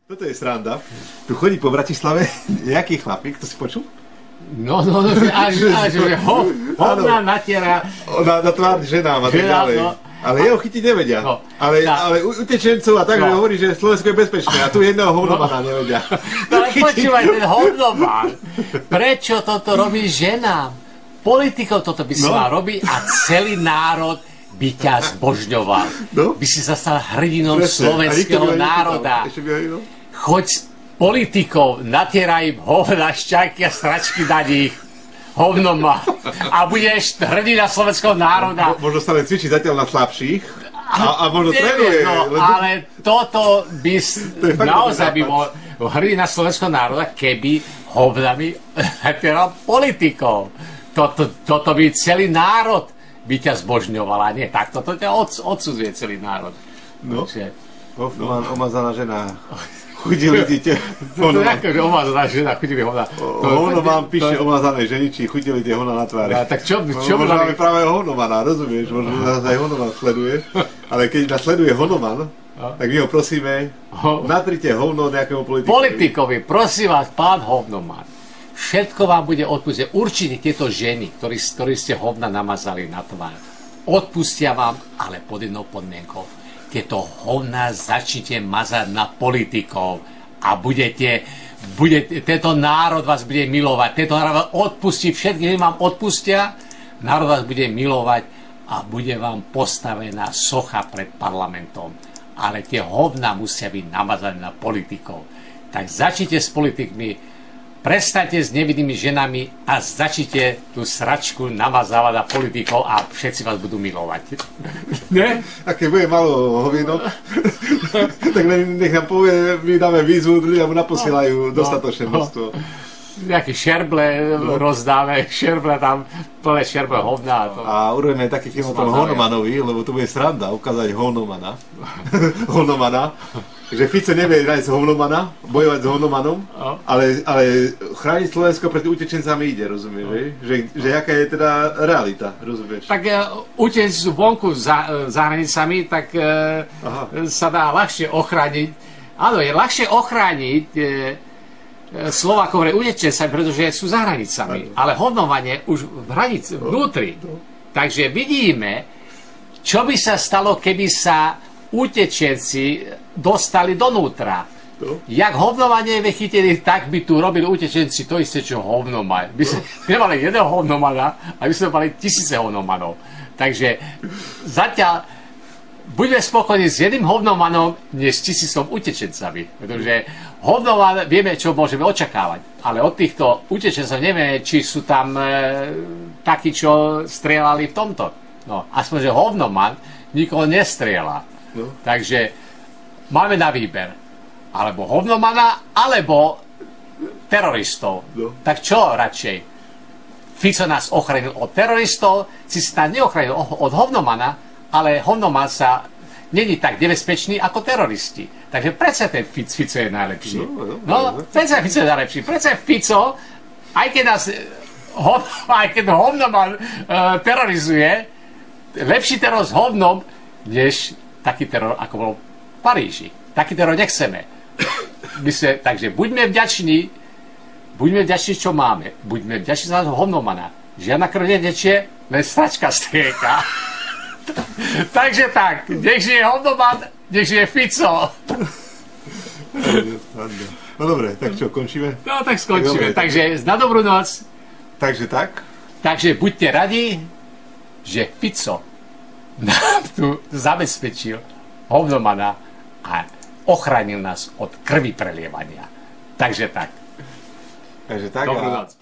Toto je sranda. Tu chodí po Bratislave nejaký chlapík, to si počul? No, že hovna natiera. Na tvár ženám a tak ďalej. No. Ale jeho chytiť nevedia. No, ale utečencov a tak, že hovorí, že Slovensko je bezpečné a tu jedného hovnomana nevedia. No ale počúvaj, ten hovnoman, prečo toto robí ženám? Politikov toto by si mal robiť a celý národ by ťa zbožňoval. No? By si sa stal hrdinom slovenského národa. Choď s politikou, natieraj im hovna, šťajky a stračky na nich. Hovnoma. A budeš hrdina slovenského národa. Možno sa len cvičí zatiaľ na slabších. A možno trénuje. No, ale toto by naozaj by bol hrdina slovenského národa, keby hovnami natieral politikov. Toto by celý národ by ťa zbožňoval. A nie takto. To ťa odsudzuje celý národ. No. Hoffman, omazaná žena. Chudili dieťa. To je ako, že omazaná žena, chudili hovna. Hovnoman píše omazanej ženiči, chudili tie hovna na tvári. Tak čo možno máme práve hovnomana, rozumieš? Možno nás aj hovnoman sleduje. Ale keď nás sleduje hovnoman, tak my ho prosíme, natrite hovno nejakému politikovi. Politikovi, prosím vás, pán hovnoman, všetko vám bude odpustiť. Určite tieto ženy, ktorí ste hovna namazali na tvár, odpustia vám, ale pod jednou podmienkou. Tieto hovna začnite mazať na politikov a tento národ vás bude milovať. Tento národ vás odpustí, všetkým vám odpustia, národ vás bude milovať a bude vám postavená socha pred parlamentom. Ale tie hovna musia byť namazané na politikov. Tak začnite s politikmi, prestaňte s nevinnými ženami a začnite tú sračku namazávať na politikov a všetci vás budú milovať. Ne? A keď bude malo hovienok, tak nech nám povie, my dáme výzvu, ľudia mu naposielajú dostatočné množstvo. Nejaké šerble rozdáme, šerble tam, plné šerble hovna. A urobíme taký film o tom Hovnomanovi, lebo to bude sranda, ukázať Hovnomana. Hovnomana. Že Fico nevie nájsť hovnomana, bojovať s hovnomanom, ale chrániť Slovensko pred utečencami ide, rozumieš? Že jaká je teda realita, rozumieš? Tak utečenci sú vonku za hranicami, tak sa dá ľahšie ochrániť. Áno, je ľahšie ochrániť Slovákov pred utečencami, pretože sú za hranicami. Ale hovnomanie už v hranici, vnútri. Takže vidíme, čo by sa stalo, keby sa utečenci dostali donútra. Jak hovnomanie je chytili, tak by tu robili utečenci to isté, čo hovnomaj. By sme nemali jedného hovnomana, a by sme mali tisíce hovnomanov. Takže zatiaľ buďme spokojní s jedným hovnomanom, než s tisícom utečencami. Pretože hovnoman vieme, čo môžeme očakávať. Ale od týchto utečencov nevieme, či sú tam takí, čo strieľali v tomto. No, aspoň, že hovnoman nikoho nestrieľa. No. Takže máme na výber. Alebo hovnomana, alebo teroristov. No. Tak čo radšej? Fico nás ochránil od teroristov, si sa neochránil od hovnomana, ale hovnoman sa není tak nebezpečný ako teroristi. Takže predsa ten Fico je najlepší. Predsa Fico je najlepší. Predsa Fico, aj keď hovnoman terorizuje, lepší teror s hovnom, než taký teror, ako bol v Paríži. Taký teror nechceme. Takže buďme vďační, čo máme. Buďme vďační za hovnomana. Žiadna krv netečie, len stračka strieka. Takže tak, nech žije hovnoman, nech žije Fico. No dobre, tak čo, končíme? No tak skončíme. Takže na dobrú noc. Takže tak? Takže buďte radi, že Fico nám tu zabezpečil hovnomana a ochránil nás od krvi prelievania. Takže tak. Takže tak. Dobrú noc.